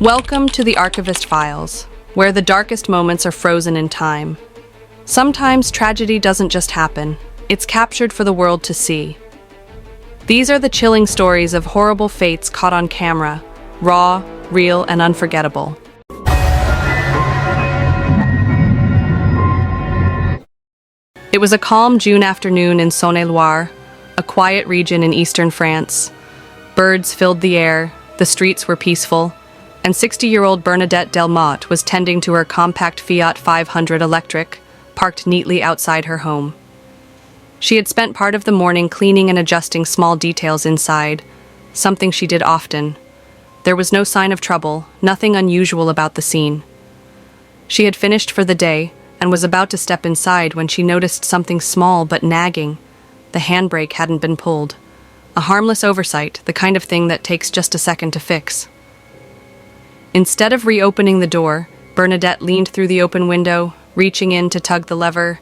Welcome to the Archivist Files, where the darkest moments are frozen in time. Sometimes tragedy doesn't just happen, it's captured for the world to see. These are the chilling stories of horrible fates caught on camera, raw, real, and unforgettable. It was a calm June afternoon in Saône-et-Loire, a quiet region in eastern France. Birds filled the air, the streets were peaceful, and 60-year-old BERNARDET DELMOTT was tending to her compact Fiat 500 electric, parked neatly outside her home. She had spent part of the morning cleaning and adjusting small details inside, something she did often. There was no sign of trouble, nothing unusual about the scene. She had finished for the day and was about to step inside when she noticed something small but nagging. The handbrake hadn't been pulled. A harmless oversight, the kind of thing that takes just a second to fix. Instead of reopening the door, BERNARDET leaned through the open window, reaching in to tug the lever.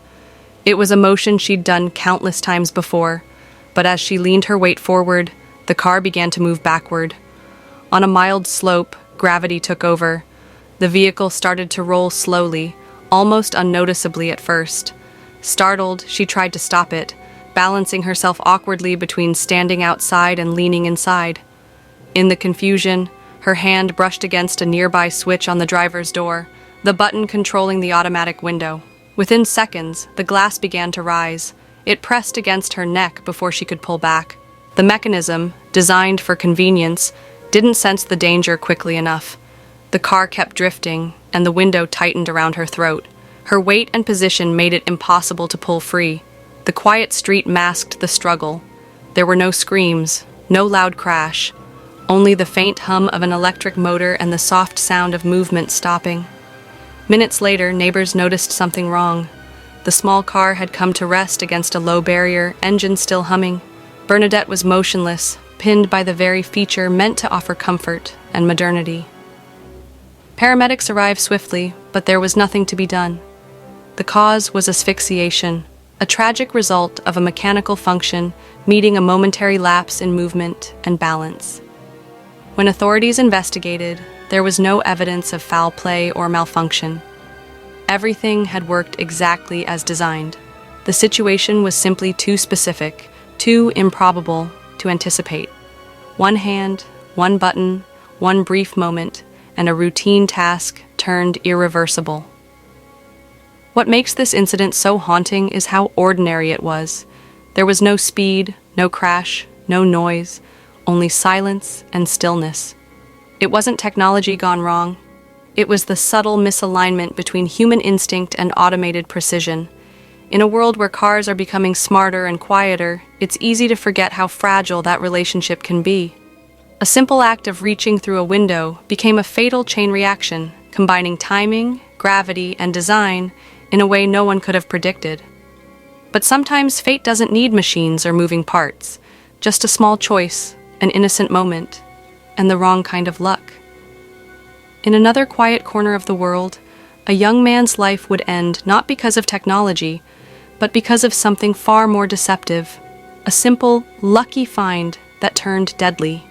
It was a motion she'd done countless times before, but as she leaned her weight forward, the car began to move backward. On a mild slope, gravity took over. The vehicle started to roll slowly, almost unnoticeably at first. Startled, she tried to stop it, balancing herself awkwardly between standing outside and leaning inside. In the confusion, her hand brushed against a nearby switch on the driver's door, the button controlling the automatic window. Within seconds, the glass began to rise. It pressed against her neck before she could pull back. The mechanism, designed for convenience, didn't sense the danger quickly enough. The car kept drifting, and the window tightened around her throat. Her weight and position made it impossible to pull free. The quiet street masked the struggle. There were no screams, no loud crash, only the faint hum of an electric motor and the soft sound of movement stopping. Minutes later, neighbors noticed something wrong. The small car had come to rest against a low barrier, engine still humming. BERNARDET was motionless, pinned by the very feature meant to offer comfort and modernity. Paramedics arrived swiftly, but there was nothing to be done. The cause was asphyxiation, a tragic result of a mechanical function meeting a momentary lapse in movement and balance. When authorities investigated, there was no evidence of foul play or malfunction. Everything had worked exactly as designed. The situation was simply too specific, too improbable to anticipate. One hand, one button, one brief moment, and a routine task turned irreversible. What makes this incident so haunting is how ordinary it was. There was no speed, no crash, no noise, only silence and stillness. It wasn't technology gone wrong. It was the subtle misalignment between human instinct and automated precision. In a world where cars are becoming smarter and quieter, it's easy to forget how fragile that relationship can be. A simple act of reaching through a window became a fatal chain reaction, combining timing, gravity, and design in a way no one could have predicted. But sometimes fate doesn't need machines or moving parts, just a small choice, an innocent moment, and the wrong kind of luck. In another quiet corner of the world, a young man's life would end not because of technology, but because of something far more deceptive, a simple, lucky find that turned deadly.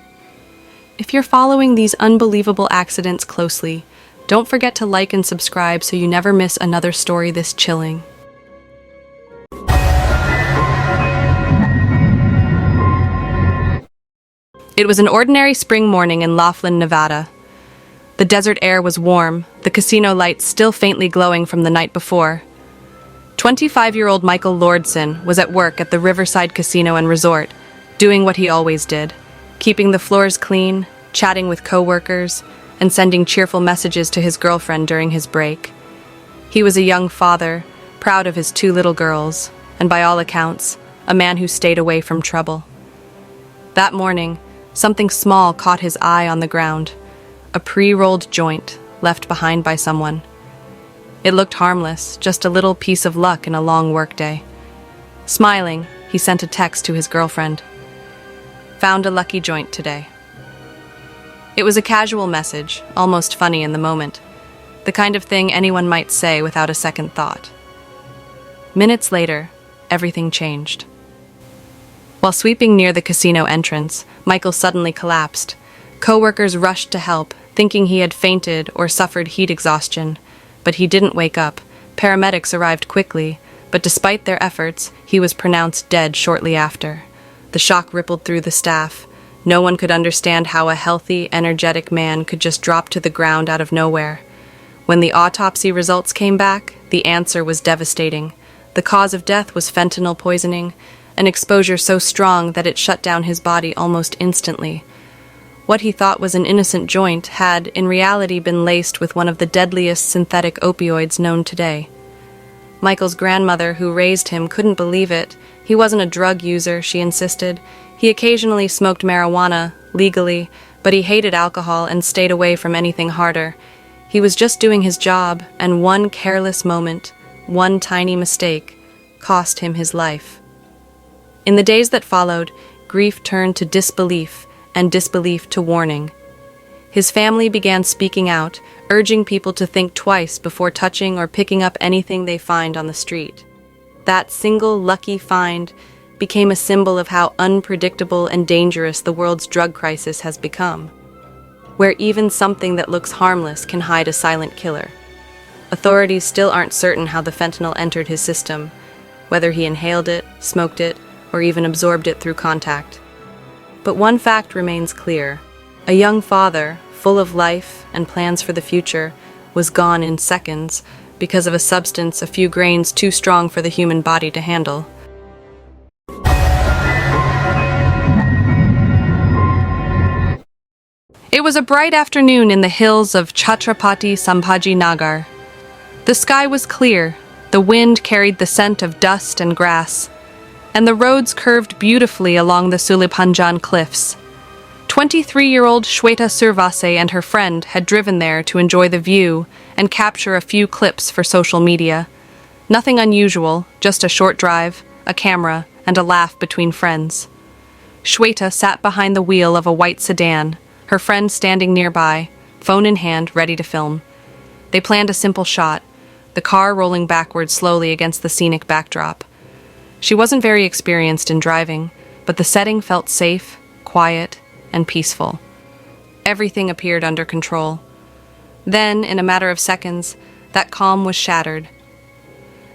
If you're following these unbelievable accidents closely, don't forget to like and subscribe so you never miss another story this chilling. It was an ordinary spring morning in Laughlin, Nevada. The desert air was warm, the casino lights still faintly glowing from the night before. 25-year-old Michael LORDSON was at work at the Riverside Casino and Resort, doing what he always did, keeping the floors clean, chatting with co-workers, and sending cheerful messages to his girlfriend during his break. He was a young father, proud of his 2 little girls, and by all accounts, a man who stayed away from trouble. That morning, something small caught his eye on the ground, a pre-rolled joint left behind by someone. It looked harmless, just a little piece of luck in a long workday. Smiling, he sent a text to his girlfriend. "Found a lucky joint today." It was a casual message, almost funny in the moment, the kind of thing anyone might say without a second thought. Minutes later, everything changed. While sweeping near the casino entrance, Michael suddenly collapsed. Co-workers rushed to help, thinking he had fainted or suffered heat exhaustion. But he didn't wake up. Paramedics arrived quickly, but despite their efforts, he was pronounced dead shortly after. The shock rippled through the staff. No one could understand how a healthy, energetic man could just drop to the ground out of nowhere. When the autopsy results came back, the answer was devastating. The cause of death was fentanyl poisoning, an exposure so strong that it shut down his body almost instantly. What he thought was an innocent joint had, in reality, been laced with one of the deadliest synthetic opioids known today. Michael's grandmother, who raised him, couldn't believe it. He wasn't a drug user, she insisted. He occasionally smoked marijuana, legally, but he hated alcohol and stayed away from anything harder. He was just doing his job, and one careless moment, one tiny mistake, cost him his life. In the days that followed, grief turned to disbelief, and disbelief to warning. His family began speaking out, urging people to think twice before touching or picking up anything they find on the street. That single lucky find became a symbol of how unpredictable and dangerous the world's drug crisis has become, where even something that looks harmless can hide a silent killer. Authorities still aren't certain how the fentanyl entered his system, whether he inhaled it, smoked it, or even absorbed it through contact. But one fact remains clear. A young father, full of life and plans for the future, was gone in seconds because of a substance a few grains too strong for the human body to handle. It was a bright afternoon in the hills of Chhatrapati Sambhaji Nagar. The sky was clear, the wind carried the scent of dust and grass, and the roads curved beautifully along the Sulibhanjan cliffs. 23-year-old SCHWETA Survase and her friend had driven there to enjoy the view and capture a few clips for social media. Nothing unusual, just a short drive, a camera, and a laugh between friends. SCHWETA sat behind the wheel of a white sedan, her friend standing nearby, phone in hand, ready to film. They planned a simple shot, the car rolling backwards slowly against the scenic backdrop. She wasn't very experienced in driving, but the setting felt safe, quiet, and peaceful. Everything appeared under control. Then, in a matter of seconds, that calm was shattered.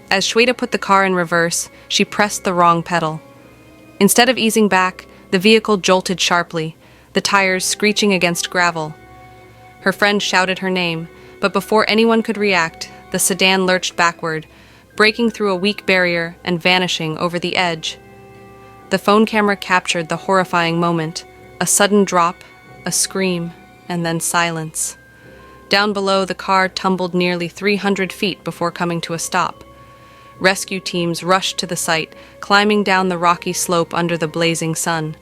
As SCHWETA put the car in reverse, she pressed the wrong pedal. Instead of easing back, the vehicle jolted sharply, the tires screeching against gravel. Her friend shouted her name, but before anyone could react, the sedan lurched backward, breaking through a weak barrier and vanishing over the edge. The phone camera captured the horrifying moment, a sudden drop, a scream, and then silence. Down below, the car tumbled nearly 300 feet before coming to a stop. Rescue teams rushed to the site, climbing down the rocky slope under the blazing sun.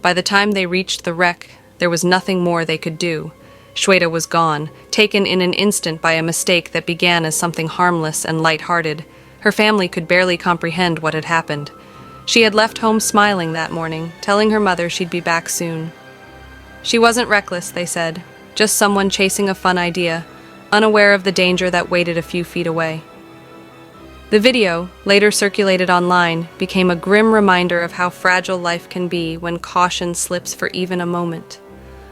By the time they reached the wreck, there was nothing more they could do. SCHWETA was gone, taken in an instant by a mistake that began as something harmless and light-hearted. Her family could barely comprehend what had happened. She had left home smiling that morning, telling her mother she'd be back soon. She wasn't reckless, they said, just someone chasing a fun idea, unaware of the danger that waited a few feet away. The video, later circulated online, became a grim reminder of how fragile life can be when caution slips for even a moment.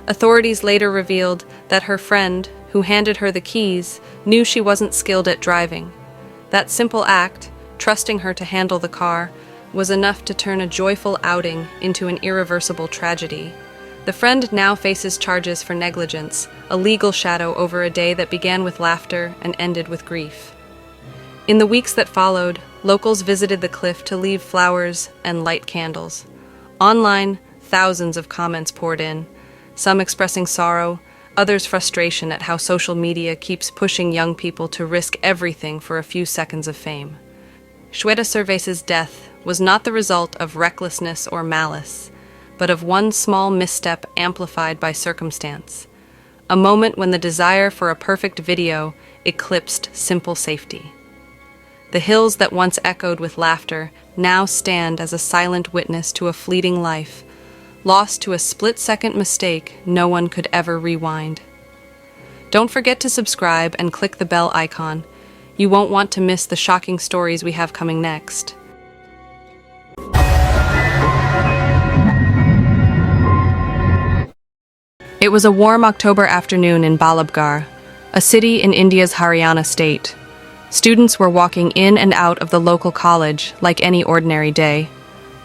Authorities later revealed that her friend, who handed her the keys, knew she wasn't skilled at driving. That simple act, trusting her to handle the car, was enough to turn a joyful outing into an irreversible tragedy. The friend now faces charges for negligence, a legal shadow over a day that began with laughter and ended with grief. In the weeks that followed, locals visited the cliff to leave flowers and light candles. Online, thousands of comments poured in, some expressing sorrow, others frustration at how social media keeps pushing young people to risk everything for a few seconds of fame. SCHWETA Survase's death was not the result of recklessness or malice, but of one small misstep amplified by circumstance. A moment when the desire for a perfect video eclipsed simple safety. The hills that once echoed with laughter now stand as a silent witness to a fleeting life, lost to a split-second mistake no one could ever rewind. Don't forget to subscribe and click the bell icon. You won't want to miss the shocking stories we have coming next. It was a warm October afternoon in Balabgarh, a city in India's Haryana state. Students were walking in and out of the local college like any ordinary day.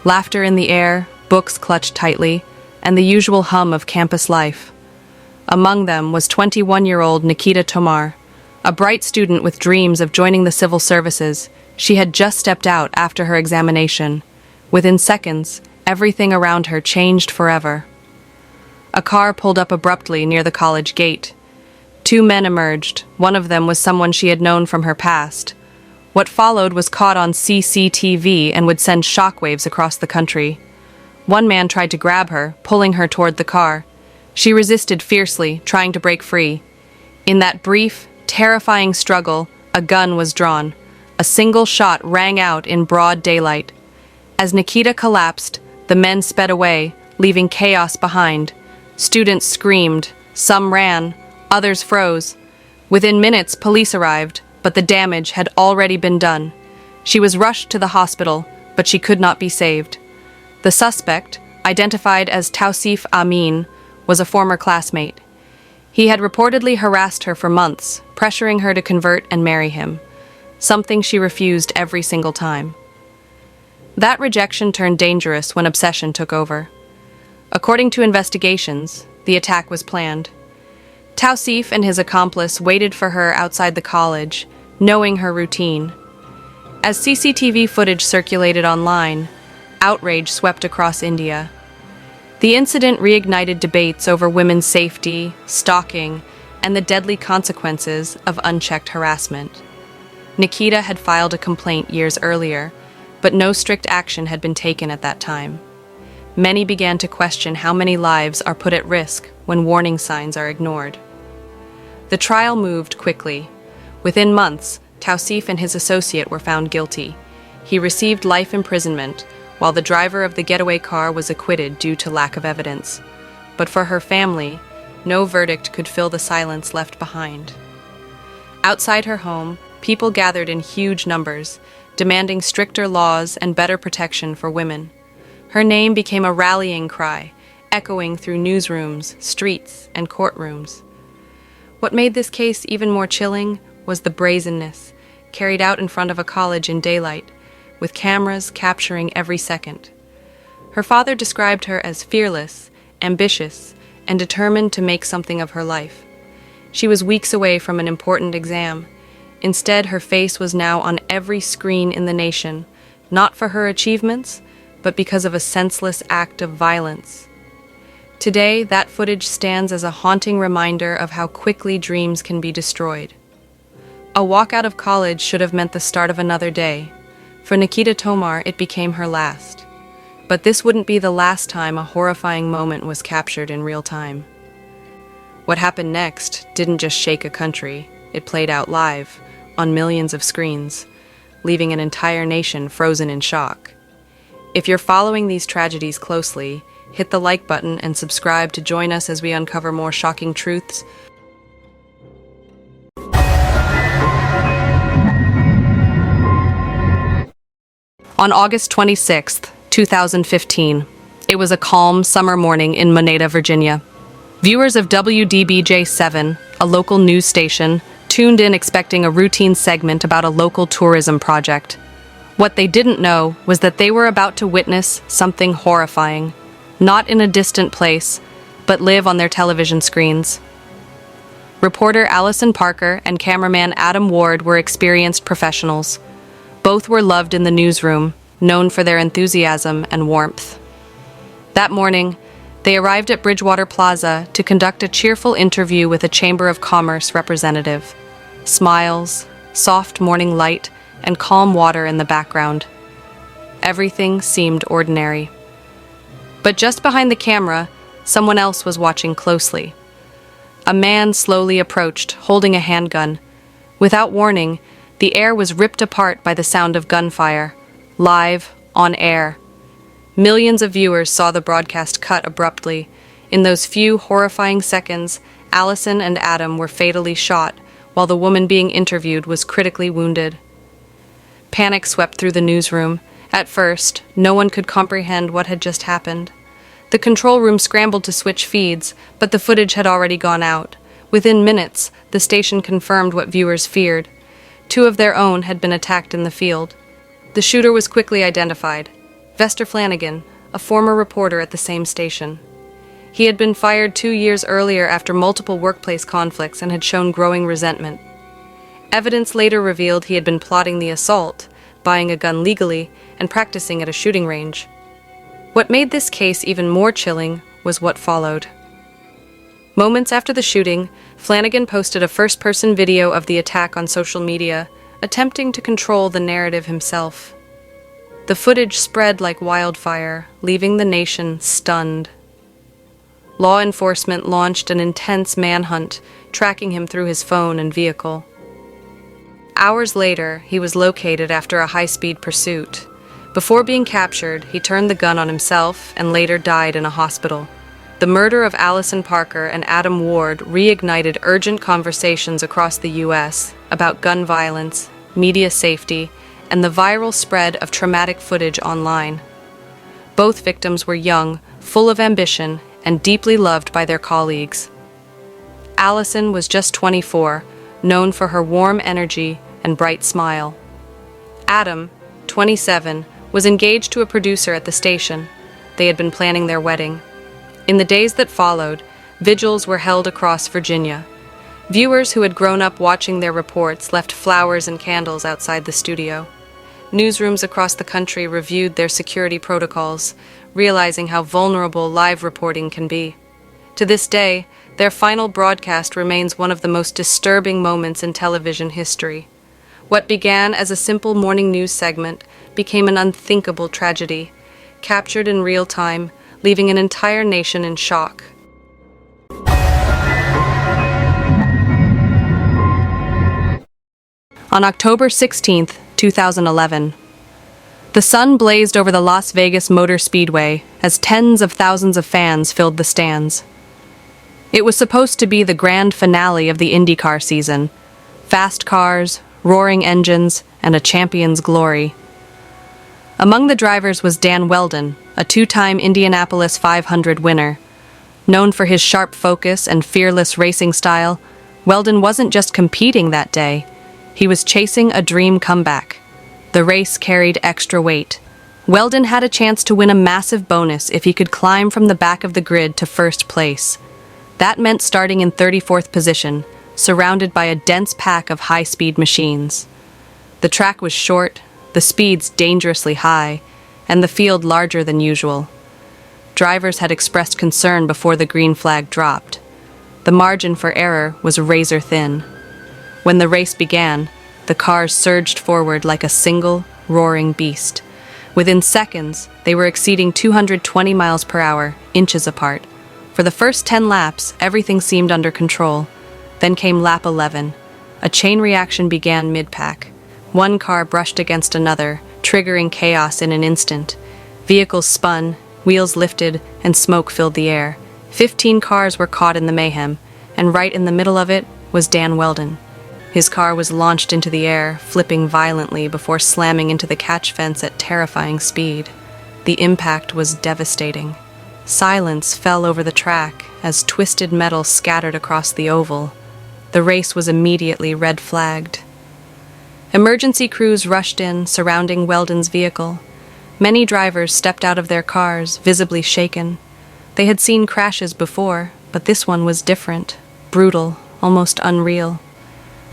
Laughter in the air, books clutched tightly, and the usual hum of campus life. Among them was 21-year-old Nikita Tomar, a bright student with dreams of joining the civil services. She had just stepped out after her examination. Within seconds, everything around her changed forever. A car pulled up abruptly near the college gate. Two men emerged. One of them was someone she had known from her past. What followed was caught on CCTV and would send shockwaves across the country. One man tried to grab her, pulling her toward the car. She resisted fiercely, trying to break free. In that brief, terrifying struggle, a gun was drawn. A single shot rang out in broad daylight. As Nikita collapsed, the men sped away, leaving chaos behind. Students screamed, some ran, others froze. Within minutes, police arrived, but the damage had already been done. She was rushed to the hospital, but she could not be saved. The suspect, identified as Tausif Amin, was a former classmate. He had reportedly harassed her for months, pressuring her to convert and marry him, something she refused every single time. That rejection turned dangerous when obsession took over. According to investigations, the attack was planned. Tausif and his accomplice waited for her outside the college, knowing her routine. As CCTV footage circulated online, outrage swept across India. The incident reignited debates over women's safety, stalking, and the deadly consequences of unchecked harassment. Nikita had filed a complaint years earlier, but no strict action had been taken at that time. Many began to question how many lives are put at risk when warning signs are ignored. The trial moved quickly. Within months, Tausif and his associate were found guilty. He received life imprisonment, while the driver of the getaway car was acquitted due to lack of evidence. But for her family, no verdict could fill the silence left behind. Outside her home, people gathered in huge numbers, demanding stricter laws and better protection for women. Her name became a rallying cry, echoing through newsrooms, streets, and courtrooms. What made this case even more chilling was the brazenness, carried out in front of a college in daylight, with cameras capturing every second. Her father described her as fearless, ambitious, and determined to make something of her life. She was weeks away from an important exam. Instead, her face was now on every screen in the nation, not for her achievements, but because of a senseless act of violence. Today, that footage stands as a haunting reminder of how quickly dreams can be destroyed. A walk out of college should have meant the start of another day. For Nikita Tomar, it became her last. But this wouldn't be the last time a horrifying moment was captured in real time. What happened next didn't just shake a country, it played out live, on millions of screens, leaving an entire nation frozen in shock. If you're following these tragedies closely, hit the like button and subscribe to join us as we uncover more shocking truths. On August 26, 2015, it was a calm summer morning in Moneta, Virginia. Viewers of WDBJ-7, a local news station, tuned in expecting a routine segment about a local tourism project. What they didn't know was that they were about to witness something horrifying, not in a distant place, but live on their television screens. Reporter Allison Parker and cameraman Adam Ward were experienced professionals. Both were loved in the newsroom, known for their enthusiasm and warmth. That morning, they arrived at Bridgewater Plaza to conduct a cheerful interview with a Chamber of Commerce representative. Smiles, soft morning light, and calm water in the background. Everything seemed ordinary. But just behind the camera, someone else was watching closely. A man slowly approached, holding a handgun. Without warning, the air was ripped apart by the sound of gunfire, live, on air. Millions of viewers saw the broadcast cut abruptly. In those few horrifying seconds, Allison and Adam were fatally shot, while the woman being interviewed was critically wounded. Panic swept through the newsroom. At first, no one could comprehend what had just happened. The control room scrambled to switch feeds, but the footage had already gone out. Within minutes, the station confirmed what viewers feared. 2 of their own had been attacked in the field. The shooter was quickly identified: Vester Flanagan, a former reporter at the same station. He had been fired 2 years earlier after multiple workplace conflicts and had shown growing resentment. Evidence later revealed he had been plotting the assault, buying a gun legally, and practicing at a shooting range. What made this case even more chilling was what followed. Moments after the shooting, Flanagan posted a first-person video of the attack on social media, attempting to control the narrative himself. The footage spread like wildfire, leaving the nation stunned. Law enforcement launched an intense manhunt, tracking him through his phone and vehicle. Hours later, he was located after a high-speed pursuit. Before being captured, he turned the gun on himself and later died in a hospital. The murder of Allison Parker and Adam Ward reignited urgent conversations across the U.S. about gun violence, media safety, and the viral spread of traumatic footage online. Both victims were young, full of ambition, and deeply loved by their colleagues. Allison was just 24, known for her warm energy and bright smile. Adam, 27, was engaged to a producer at the station. They had been planning their wedding. In the days that followed, vigils were held across Virginia. Viewers who had grown up watching their reports left flowers and candles outside the studio. Newsrooms across the country reviewed their security protocols, realizing how vulnerable live reporting can be. To this day, their final broadcast remains one of the most disturbing moments in television history. What began as a simple morning news segment became an unthinkable tragedy, captured in real time, leaving an entire nation in shock. On October 16, 2011, the sun blazed over the Las Vegas Motor Speedway as tens of thousands of fans filled the stands. It was supposed to be the grand finale of the IndyCar season: fast cars, roaring engines, and a champion's glory. Among the drivers was Dan Wheldon, a 2-time Indianapolis 500 winner. Known for his sharp focus and fearless racing style, Wheldon wasn't just competing that day. He was chasing a dream comeback. The race carried extra weight. Wheldon had a chance to win a massive bonus if he could climb from the back of the grid to first place. That meant starting in 34th position, surrounded by a dense pack of high-speed machines. The track was short, the speeds dangerously high, and the field larger than usual. Drivers had expressed concern before the green flag dropped. The margin for error was razor thin. When the race began, the cars surged forward like a single, roaring beast. Within seconds, they were exceeding 220 miles per hour, inches apart. For the first 10 laps, everything seemed under control. Then came lap 11. A chain reaction began mid-pack. One car brushed against another, triggering chaos in an instant. Vehicles spun, wheels lifted, and smoke filled the air. 15 cars were caught in the mayhem, and right in the middle of it was Dan Wheldon. His car was launched into the air, flipping violently before slamming into the catch fence at terrifying speed. The impact was devastating. Silence fell over the track as twisted metal scattered across the oval. The race was immediately red-flagged. Emergency crews rushed in, surrounding Wheldon's vehicle. Many drivers stepped out of their cars, visibly shaken. They had seen crashes before, but this one was different, brutal, almost unreal.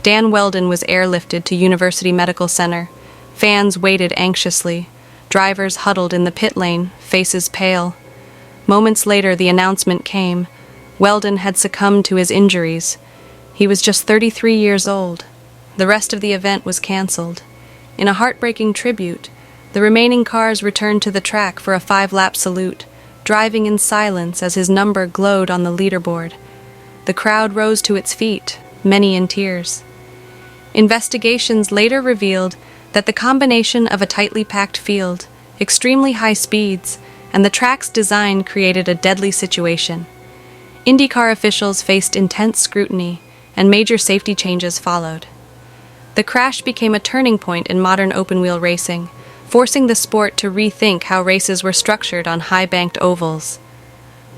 Dan Wheldon was airlifted to University Medical Center. Fans waited anxiously. Drivers huddled in the pit lane, faces pale. Moments later, the announcement came. Wheldon had succumbed to his injuries. He was just 33 years old. The rest of the event was canceled. In a heartbreaking tribute, the remaining cars returned to the track for a 5-lap salute, driving in silence as his number glowed on the leaderboard. The crowd rose to its feet, many in tears. Investigations later revealed that the combination of a tightly packed field, extremely high speeds, and the track's design created a deadly situation. IndyCar officials faced intense scrutiny, and major safety changes followed. The crash became a turning point in modern open-wheel racing, forcing the sport to rethink how races were structured on high-banked ovals.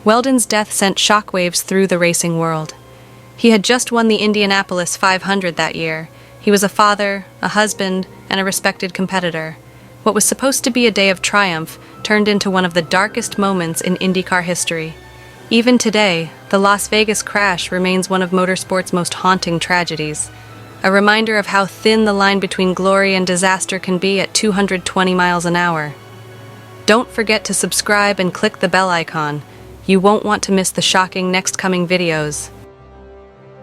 Weldon's death sent shockwaves through the racing world. He had just won the Indianapolis 500 that year. He was a father, a husband, and a respected competitor. What was supposed to be a day of triumph turned into one of the darkest moments in IndyCar history. Even today, the Las Vegas crash remains one of motorsport's most haunting tragedies, a reminder of how thin the line between glory and disaster can be at 220 miles an hour. Don't forget to subscribe and click the bell icon. You won't want to miss the shocking next coming videos.